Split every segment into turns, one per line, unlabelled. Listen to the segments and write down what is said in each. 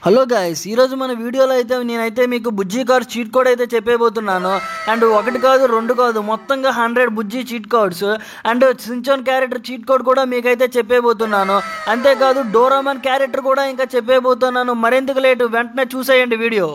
Hello guys, ఈరోజు మన వీడియోలో అయితే నేనైతే మీకు బుజ్జీ కార్ చీట్ కోడ్ అయితే చెప్పేబోతున్నాను. అండ్ ఒకటి కాదు రెండు కాదు, మొత్తంగా 100 బుజ్జీ cheat codes and Shinchan character cheat code కూడా మీకైతే చెప్పేబోతున్నాను. అంతేకాదు డోరామాన్ క్యారెక్టర్ కూడా ఇంకా చెప్పేబోతున్నాను. మరెందుకు లేటు, వెంటనే చూసేయండి video.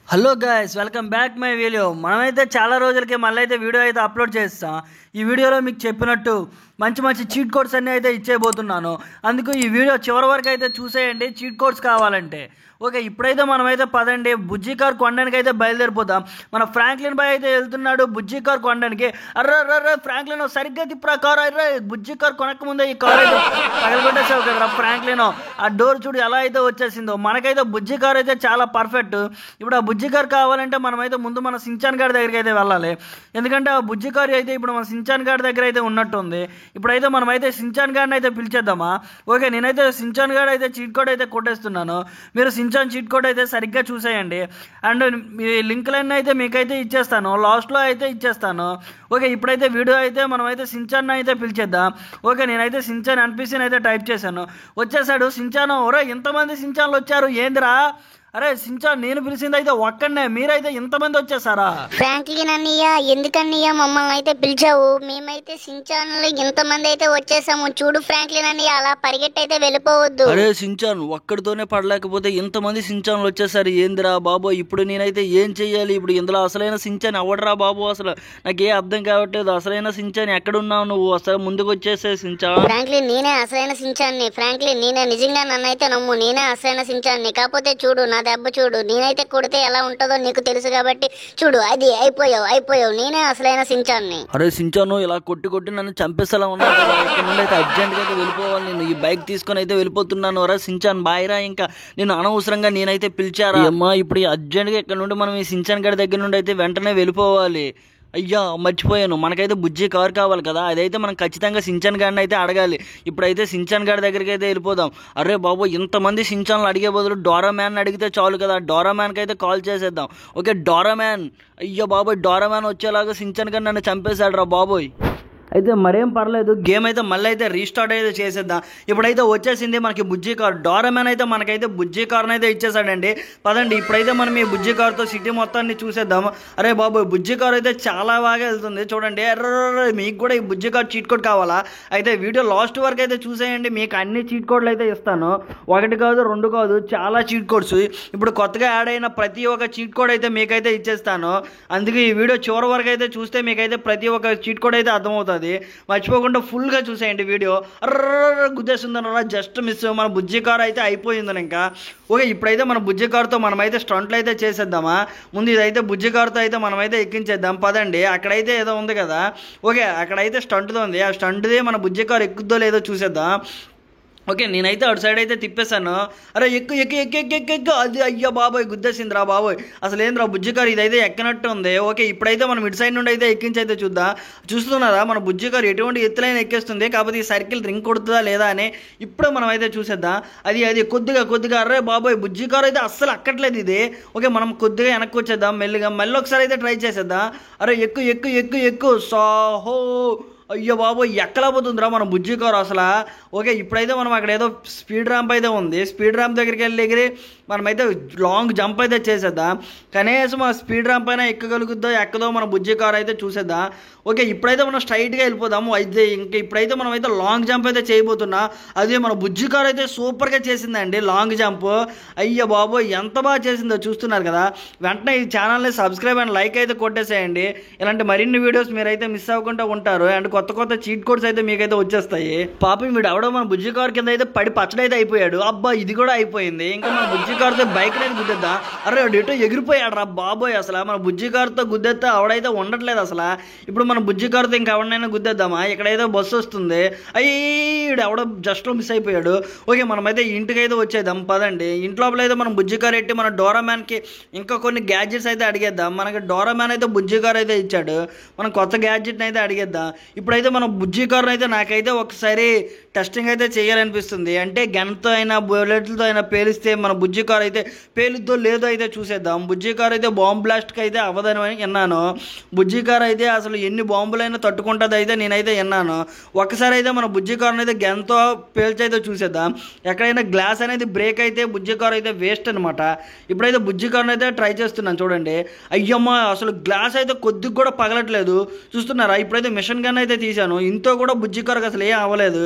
Hello guys, welcome back my video. మనమైతే చాలా రోజులకి మళ్ళీ అయితే వీడియో అయితే అప్లోడ్ చేస్తాం. ఈ వీడియోలో మీకు చెప్పినట్టు మంచి మంచి చీట్ కోడ్స్ అన్నీ అయితే ఇచ్చేయబోతున్నాను. అందుకు ఈ వీడియో చివరి వరకు అయితే చూసేయండి చీట్ కోడ్స్ కావాలంటే. ఓకే, ఇప్పుడైతే మనమైతే పదండి బుజ్జీ కార్ కొనడానికి అయితే బయలుదేరిపోతాం. మన ఫ్రాంక్లిన్ బాయ్ అయితే వెళ్తున్నాడు బుజ్జీ కార్ కొనడానికి. అర్రే ఫ్రాంక్లిన్ సరిగ్గా తిప్పురా కార్. అర్రే బుజ్జీ కార్ కొనకముందే ఈ కార్ అయితే పగలగొట్టేసావు కదరా ఫ్రాంక్లిన్. ఆ డోర్ చూడు ఎలా అయితే వచ్చేసిందో. మనకైతే బుజ్జీ కార్ అయితే చాలా పర్ఫెక్ట్. ఇప్పుడు ఆ బుజ్జీ కార్ కావాలంటే మనమైతే ముందు మన సించాన్ గారి దగ్గరికి అయితే వెళ్ళాలి. ఎందుకంటే ఆ బుజ్జీ కార్ అయితే ఇప్పుడు మన సించాన్ గారి దగ్గర అయితే ఉన్నట్టుంది. ఇప్పుడైతే మనమైతే సించాన్ గారిని అయితే పిలిచేద్దామా. ఓకే, నేనైతే సించాన్ గారు అయితే చీట్ కోడ్ అయితే కొట్టేస్తున్నాను. మీరు సించాన్ చీట్ కోడ్ అయితే సరిగ్గా చూసేయండి. అండ్ మీ లింక్లన్నీ అయితే మీకైతే ఇచ్చేస్తాను, లాస్ట్లో అయితే ఇచ్చేస్తాను. ఓకే, ఇప్పుడైతే వీడియో అయితే మనమైతే సించాన్ అయితే పిలిచేద్దాం. ఓకే, నేనైతే సించాన్ ఎన్పిసిని అయితే టైప్ చేశాను. వచ్చేసాడు సించాన్. ఒరే ఇంతమంది సించాన్లు వచ్చారు ఏందిరా? అరే సించాన్, నేను పిలిచింది అయితే ఒక్కడనే, మీరైతే ఇంతమంది వచ్చేసారా?
ఫ్రాంక్లిన్ అన్నయ్య, ఎందుకన్నయ్య మమ్మల్ని అయితే పిలిచావు? మేమైతే సించాన్లు ఇంతమంది అయితే వచ్చేసాము. చూడు ఫ్రాంక్లిన్ అన్నయ్య, అలా పరిగెట్టి అయితే వెళ్ళిపోవద్దు.
అరే సించాన్, ఒక్కడితోనే పడలేకపోతే ఇంతమంది సించాన్లు వచ్చేసారు ఏందిరా బాబు? ఇప్పుడు నేనైతే ఏం చెయ్యాలి? ఇప్పుడు ఇందులో అసలైన సించాన్ ఎవడరా బాబు? అసలు నాకే అర్థం కావట్లేదు. అసలైన సించాన్ ఎక్కడున్నావు నువ్వు? అసలు ముందుకు వచ్చేసే సించాన్.
ఫ్రాంక్లిన్, నేనే అసలైన సించాన్ని. ఫ్రాంక్లిన్, నేనే, నిజంగా నన్నైతే నమ్ము, నేనే అసలైన సించాన్ని. కాకపోతే చూడు నా దెబ్బ చూడు, నేనైతే కొడితే ఎలా ఉంటుందో నీకు తెలుసు కాబట్టి చూడు. అది అయిపోయావు. నేనే అసలైన సించాన్ని.
అరే సించాను, ఇలా కొట్టి నన్ను చంపేసేలా ఉన్నావు కదా. ఇక్కడ నుండి అయితే అర్జెంట్గా అయితే వెళ్ళిపోవాలి. నేను ఈ బైక్ తీసుకొని అయితే వెళ్ళిపోతున్నాను. రా సించాన్, బాయ్రా. ఇంకా నేను అనవసరంగా నేనైతే పిలిచారా అమ్మా? ఇప్పుడు అర్జెంట్గా ఇక్కడ నుండి మనం ఈ సించాన్ గడి దగ్గర నుండి అయితే వెంటనే వెళ్ళిపోవాలి. అయ్యా మర్చిపోయాను, మనకైతే బుజ్జి కార్ కావాలి కదా. అదైతే మనం ఖచ్చితంగా సించాన్ గారిని అయితే అడగాలి. ఇప్పుడైతే సించాన్ గారి దగ్గరికి అయితే వెళ్ళిపోదాం. అరే బాబు, ఇంతమంది సించాన్లు అడిగే బదులు డోరామ్యాన్ అడిగితే చాలు కదా. డోరామ్యాన్కి అయితే కాల్ చేసేద్దాం. Okay Doraemon. అయ్యో బాబోయ్, డోరామ్యాన్ వచ్చేలాగా సించాన్ గారు నన్ను చంపేశాడు రా బాబోయ్. అయితే మరేం పర్లేదు, గేమ్ అయితే మళ్ళీ అయితే రీస్టార్ట్ అయితే చేసేద్దాం. ఇప్పుడైతే వచ్చేసింది మనకి బుజ్జి కార్. డోరామ్యాన్ అయితే మనకైతే బుజ్జి కార్ని అయితే ఇచ్చేసాడండి. పదండి ఇప్పుడైతే మనం ఈ బుజ్జి కార్తో సిటీ మొత్తాన్ని చూసేద్దాం. అరే బాబు, బుజ్జి కార్ అయితే చాలా బాగా వెళ్తుంది చూడండి. ఎర్ర మీకు కూడా ఈ బుజ్జి కార్ చీట్ కోడ్ కావాలా? అయితే వీడియో లాస్ట్ వరకు అయితే చూసేయండి. మీకు అన్ని చీట్ కోడ్లు అయితే ఇస్తాను. ఒకటి కాదు రెండు కాదు, చాలా చీట్ కోడ్స్. ఇప్పుడు కొత్తగా యాడ్ అయిన ప్రతి ఒక్క చీట్ కోడ్ అయితే మీకైతే ఇచ్చేస్తాను. అందుకే ఈ వీడియో చివరి వరకు అయితే చూస్తే మీకైతే ప్రతి ఒక్క చీట్ కోడ్ అయితే అర్థమవుతుంది. మర్చిపోకుండా ఫుల్గా చూసేయండి వీడియో. గుద్దేస్తుందన్న just miss. మన బుజ్జి కార్ అయితే అయిపోయిందని ఇంకా. ఓకే, ఇప్పుడైతే మన బుజ్జి కారుతో మనమైతే స్టంట్లు అయితే చేసేద్దామా. ముందు ఇదైతే బుజ్జి కారుతో అయితే మనమైతే ఎక్కించేద్దాం. పదండి, అక్కడైతే ఏదో ఉంది కదా. ఓకే, అక్కడైతే స్టంట్తో ఉంది. ఆ స్టంట్దే మన బుజ్జి కారు ఎక్కుద్దో లేదో చూసేద్దాం. ఓకే, నేనైతే అటు సైడ్ అయితే తిప్పేశాను. అరే ఎక్కు. అది అయ్యా బాబోయ్, గుద్దేసింది రా బాబోయ్. అసలు ఏంద్రా బుజ్జి కారు ఇదైతే ఎక్కనట్టు ఉంది. ఓకే, ఇప్పుడైతే మనం ఇటు సైడ్ నుండి అయితే ఎక్కించైతే చూస్తున్నారా మన బుజ్జి కారు ఎటువంటి ఎత్తులైన ఎక్కేస్తుంది. కాకపోతే ఈ సర్కిల్ రింగ్ కొడుతుందా లేదా అని ఇప్పుడు మనం అయితే చూసేద్దాం. అది కొద్దిగా. అరే బాబోయ్, బుజ్జి కారు అయితే అస్సలు అక్కట్లేదు ఇది. ఓకే, మనం కొద్దిగా వెనక్కి వచ్చేద్దాం మెల్లిగా. మళ్ళీ ఒకసారి అయితే ట్రై చేసేద్దాం. అరే ఎక్కు సాహో. అయ్యో బాబు, ఎక్కలేకపోతుందిరా మన బుజ్జి కారు అసలు. ఓకే, ఇప్పుడైతే మనం అక్కడ ఏదో స్పీడ్ ర్యాంప్ అయితే ఉంది. స్పీడ్ ర్యాంప్ దగ్గరికి వెళ్ళి ఎగిరి మనమైతే లాంగ్ జంప్ అయితే చేసేద్దాం. కనీసం ఆ స్పీడ్ ర్యాంప్ అయినా ఎక్కగలుగుద్దో ఎక్కదో మన బుజ్జి కారు అయితే చూసేద్దాం. ఓకే, ఇప్పుడైతే మనం స్ట్రైట్గా వెళ్ళిపోదాము. అయితే ఇంకా ఇప్పుడైతే మనం అయితే లాంగ్ జంప్ అయితే చేయబోతున్నా. అదే మన బుజ్జి కారు అయితే సూపర్గా చేసిందండి లాంగ్ జంప్. అయ్యో బాబు, ఎంత బాగా చేసిందో చూస్తున్నారు కదా. వెంటనే ఈ ఛానల్ని సబ్స్క్రైబ్ అండ్ లైక్ అయితే కొట్టేసేయండి. ఇలాంటి మరిన్ని వీడియోస్ మీరైతే మిస్ అవ్వకుండా ఉంటారు. అండ్ కొత్త చీట్ కోడ్స్ అయితే మీకైతే వచ్చేస్తాయి. పాపం వీడు ఎవడో మన బుజ్జి కార్ కింద అయితే పడి పచ్చడైతే అయిపోయాడు. అబ్బా, ఇది కూడా అయిపోయింది. ఇంకా మన బుజ్జి కార్తో బైక్ అనేది గుద్దేద్దాం. అరే ఎటో ఎగిరిపోయాడు రా బాబోయ్. అసలు మన బుజ్జి కార్తో గుద్దేస్తే ఆవిడైతే ఉండట్లేదు అసలు. ఇప్పుడు మన బుజ్జి కార్తో ఇంకా ఎవరినైనా గుద్దేద్దామా. ఇక్కడైతే బస్సు వస్తుంది. అయ్యి ఎవడో జస్ట్ మిస్ అయిపోయాడు. ఓకే, మనమైతే ఇంటికి అయితే వచ్చేద్దాం. పదండి, ఇంట్లోపల అయితే మనం బుజ్జి కార్ ఎట్టి మన డోరామ్యాన్కి ఇంకా కొన్ని గ్యాడ్జెట్స్ అయితే అడిగేద్దాం. మనకి డోరామ్యాన్ అయితే బుజ్జి కార్ అయితే ఇచ్చాడు. మనం కొత్త గ్యాడ్జెట్ని అయితే అడిగేద్దాం. ఇప్పుడు ఇప్పుడైతే మనం బుజ్జి కారుని అయితే నాకైతే ఒకసారి టెస్టింగ్ అయితే చేయాలనిపిస్తుంది. అంటే గన్తో అయినా బుల్లెట్లతో అయినా పేలిస్తే మన బుజ్జి కారు అయితే పేలుద్దో లేదో అయితే చూసేద్దాం. బుజ్జి కారు అయితే బాంబ్ బ్లాస్ట్కి అయితే అవ్వదని విన్నాను. బుజ్జి కారు అయితే అసలు ఎన్ని బాంబులైనా తట్టుకుంటుంది అయితే నేనైతే విన్నాను. ఒకసారి అయితే మన బుజ్జి కారుని అయితే గన్తో పేల్చైతే చూసేద్దాం. ఎక్కడైనా గ్లాస్ అనేది బ్రేక్ అయితే బుజ్జి కారు అయితే వేస్ట్ అనమాట. ఇప్పుడైతే బుజ్జి కారుని అయితే ట్రై చేస్తున్నాను చూడండి. అయ్యమ్మ అసలు గ్లాస్ అయితే కొద్దిగా కూడా పగలట్లేదు చూస్తున్నారా. ఇప్పుడైతే మిషన్ గన్ అయితే తీశాను, ఇంతో కూడా బుజ్జి కారుకి అసలు ఏం అవ్వలేదు.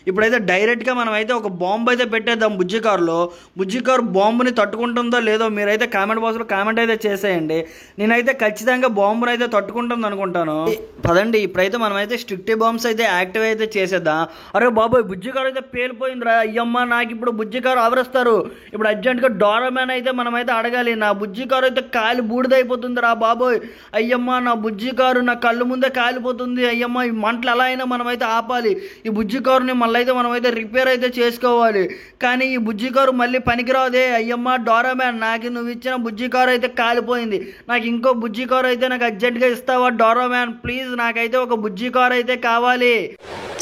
ఇప్పుడైతే డైరెక్ట్గా మనం అయితే ఒక బాంబు అయితే పెట్టేద్దాం బుజ్జి కారులో. బుజ్జి కారు బాంబుని తట్టుకుంటుందో లేదో మీరైతే కామెంట్ బాక్స్లో కామెంట్ అయితే చేసేయండి. నేనైతే ఖచ్చితంగా బాంబుని అయితే తట్టుకుంటుంది అనుకుంటాను. పదండి ఇప్పుడైతే మనమైతే స్ట్రిక్టీ బాంబ్స్ అయితే యాక్టివ్ అయితే చేసేద్దాం. అరే బాబోయ్ బుజ్జి కారు అయితే పేలిపోయిందిరా. అయ్యమ్మ నాకు ఇప్పుడు బుజ్జి కారు ఆవరిస్తారు. ఇప్పుడు అర్జెంట్గా డోరామ్యాన్ అయితే మనమైతే అడగాలి. నా బుజ్జి కారు అయితే కాలి బూడిదైపోతుందిరా బాబోయ్. అయ్యమ్మ నా బుజ్జి కారు నా కళ్ళు ముందే కాలిపోతుంది. అయ్యమ్మ ఈ మంటలు ఎలా అయినా మనమైతే ఆపాలి. ఈ బుజ్జి కారుని మళ్ళీ అయితే మనమైతే రిపేర్ అయితే చేసుకోవాలి. కానీ ఈ బుజ్జి కారు మళ్ళీ పనికిరాదే. అయ్యమ్మ డోరామ్యాన్ నాకు నువ్వు ఇచ్చిన బుజ్జి కారు అయితే కాలిపోయింది. నాకు ఇంకో బుజ్జి కారు అయితే నాకు అర్జెంట్గా ఇస్తావా డోరామ్యాన్ ప్లీజ్. నాకైతే ఒక బుజ్జి కారు అయితే కావాలి.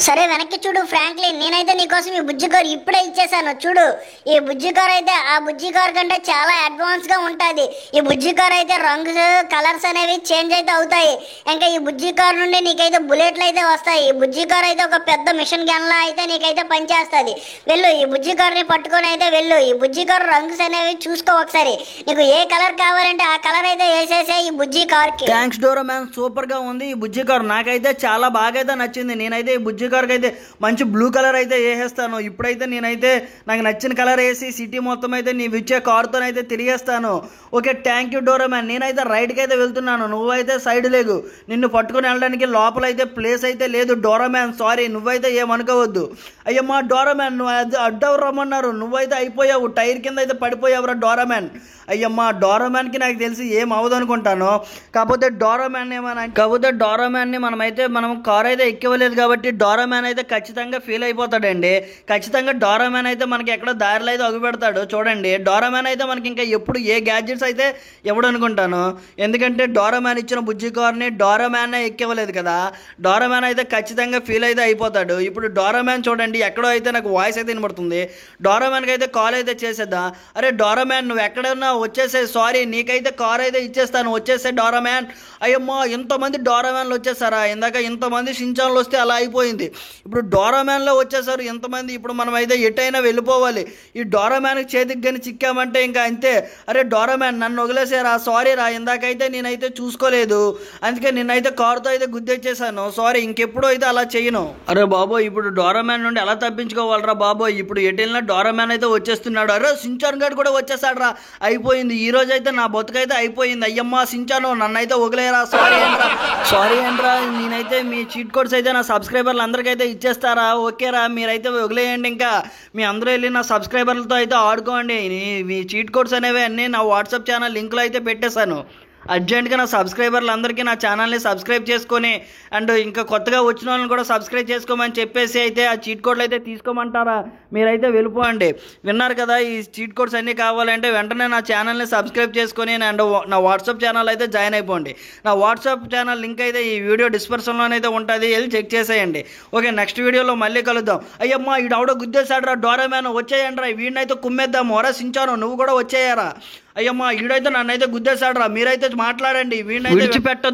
సరే వెనక్కి చూడు ఫ్రాంక్లిన్, నేనైతే నీకోసం ఈ బుజ్జి కారు ఇప్పుడే ఇచ్చేసాను చూడు. ఈ బుజ్జి కారు అయితే ఆ బుజ్జి కారు కంటే చాలా అడ్వాన్స్ గా ఉంటుంది. ఈ బుజ్జి కారు అయితే రంగు కలర్స్ అనేవి చేంజ్ అయితే అవుతాయి. ఇంకా ఈ బుజ్జి కారు నుండి నీకైతే బుల్లెట్లు అయితే వస్తాయి. ఈ బుజ్జి కారు అయితే ఒక పెద్ద మిషన్ గన్ లా అయితే నీకైతే పనిచేస్తుంది. వెళ్ళు ఈ బుజ్జి కారుని పట్టుకొని అయితే వెళ్ళు. ఈ బుజ్జి కారు రంగుస్ అనేవి చూసుకో ఒకసారి. నీకు ఏ కలర్ కావాలంటే ఆ కలర్ అయితే వేసేసే ఈ బుజ్జి కారుకి.
థ్యాంక్స్ డోరామ్యాన్ సూపర్ గా ఉంది ఈ బుజ్జి కారు. నాకైతే చాలా బాగా అయితే నచ్చింది. నేనైతే ఈ బుజ్జి కారుకి అయితే మంచి బ్లూ కలర్ అయితే వేసేస్తాను. ఇప్పుడైతే నేనైతే నాకు నచ్చిన కలర్ వేసి సిటీ మొత్తం అయితే నీవు ఇచ్చే కారుతో అయితే తిరిగేస్తాను. Okay thank you Doraemon. నేనైతే రైట్కి అయితే వెళ్తున్నాను, నువ్వైతే సైడ్ లేదు. నిన్ను పట్టుకుని వెళ్ళడానికి లోపల అయితే ప్లేస్ అయితే లేదు డోరామ్యాన్. సారీ నువ్వైతే ఏమనుకోవద్దు. అయ్యమ్మా డోరామ్యాన్ నువ్వు అడ్డవరు రమ్మన్నారు, నువ్వైతే అయిపోయావు. టైర్ కింద అయితే పడిపోయావురా డోరామ్యాన్. అయ్యమ్మా డోరామ్యాన్కి నాకు తెలిసి ఏం అవ్వదు అనుకుంటాను. కాకపోతే డోరామ్యాన్ని మనం కార్ అయితే ఎక్కివ్వలేదు కాబట్టి డోరామ్యాన్ అయితే ఖచ్చితంగా ఫీల్ అయిపోతాడండి. ఖచ్చితంగా డోరామ్యాన్ అయితే మనకి ఎక్కడో దారిలో అయితే అగుపెడతాడు చూడండి. డోరామ్యాన్ అయితే మనకి ఇంకా ఎప్పుడు ఏ గ్యాడ్జెట్స్ అయితే ఇవ్వడు అనుకుంటాను. ఎందుకంటే డోరామ్యాన్ ఇచ్చిన బుజ్జి కార్ని డోరామ్యాన్ ఎక్కివ్వలేదు కదా. డోరామ్యాన్ అయితే ఖచ్చితంగా ఫీల్ అయితే అయిపోతాడు. ఇప్పుడు డోరామ్యాన్ చూడండి ఎక్కడో అయితే నాకు వాయిస్ అయితే వినబడుతుంది. డోరామ్యాన్కి అయితే కాల్ అయితే చేసేద్దాం. అరే డోరామ్యాన్ నువ్వు ఎక్కడన్నా వచ్చేసే, సారీ నీకైతే కార్ అయితే ఇచ్చేస్తాను వచ్చేసే డోరామ్యాన్. అయ్యమ్మా ఇంతమంది డోరామ్యాన్లు వచ్చేసారా. ఇందాక ఇంతమంది షించాన్లు వస్తే అలా అయిపోయింది. ఇప్పుడు డోరామ్యాన్లో వచ్చేసారు ఇంతమంది. ఇప్పుడు మనం అయితే ఎటైనా వెళ్ళిపోవాలి. ఈ డోరామ్యాన్కి చేతికి కానీ చిక్కామంటే ఇంకా అంతే. అరే డోరామ్యాన్ నన్ను వదిలేసారా, సారీ రా ఇందాకైతే నేనైతే చూసుకోలేదు, అందుకే నిన్నైతే కారుతో అయితే గుద్దేచ్చేసాను, సారీ ఇంకెప్పుడు అయితే అలా చేయను. అరే బాబోయ్ ఇప్పుడు డోరామ్యాన్ నుండి ఎలా తప్పించుకోవాలరా బాబోయ్. ఇప్పుడు ఎటైనా డోరామ్యాన్ అయితే వచ్చేస్తున్నాడు. అరే సించాన్ గడ్ కూడా వచ్చేసాడు రా. అయిపోయింది ఈ రోజు అయితే నా బతుకైతే అయిపోయింది. అయ్యమ్మ సించాను నన్నైతే వదిలేరా, సారీ ఏంట్రా. నేనైతే మీ చీట్ కోడ్స్ అయితే నా సబ్స్క్రైబర్లు అందరికైతే ఇచ్చేస్తారా. ఓకేరా మీరైతే వదిలేయండి. ఇంకా మీ అందరూ వెళ్ళి నా సబ్స్క్రైబర్లతో అయితే ఆడుకోండి. మీ చీట్ కోడ్స్ అనేవి అన్నీ నా వాట్సాప్ ఛానల్ లింక్లో అయితే పెట్టేశాను. అర్జెంట్గా నా సబ్స్క్రైబర్లు అందరికీ నా ఛానల్ని సబ్స్క్రైబ్ చేసుకొని అండ్ ఇంకా కొత్తగా వచ్చిన వాళ్ళని కూడా సబ్స్క్రైబ్ చేసుకోమని చెప్పేసి అయితే ఆ చీట్ కోడ్లు అయితే తీసుకోమంటారా. మీరైతే వెళ్ళిపోండి. విన్నారు కదా ఈ చీట్ కోడ్స్ అన్నీ కావాలంటే వెంటనే నా ఛానల్ని సబ్స్క్రైబ్ చేసుకొని అండ్ నా వాట్సాప్ ఛానల్ అయితే జాయిన్ అయిపోండి. నా వాట్సాప్ ఛానల్ లింక్ అయితే ఈ వీడియో డిస్క్రిప్షన్లోనైతే ఉంటుంది, వెళ్ళి చెక్ చేసేయండి. ఓకే నెక్స్ట్ వీడియోలో మళ్ళీ కలుద్దాం. అయ్యమ్మా ఈడవడో గుద్దేశాడు రా డోరామ్యాన్, వచ్చేయండి రా వీడినైతే కుమ్మేద్దాము. వరా సించాను నువ్వు కూడా వచ్చేయారా. అయ్యమ్మా ఈడైతే నన్నైతే గుద్దేశాడు రా. మీరైతే మాట్లాడండి, వీడినైతే విడిచిపెట్టద్దు.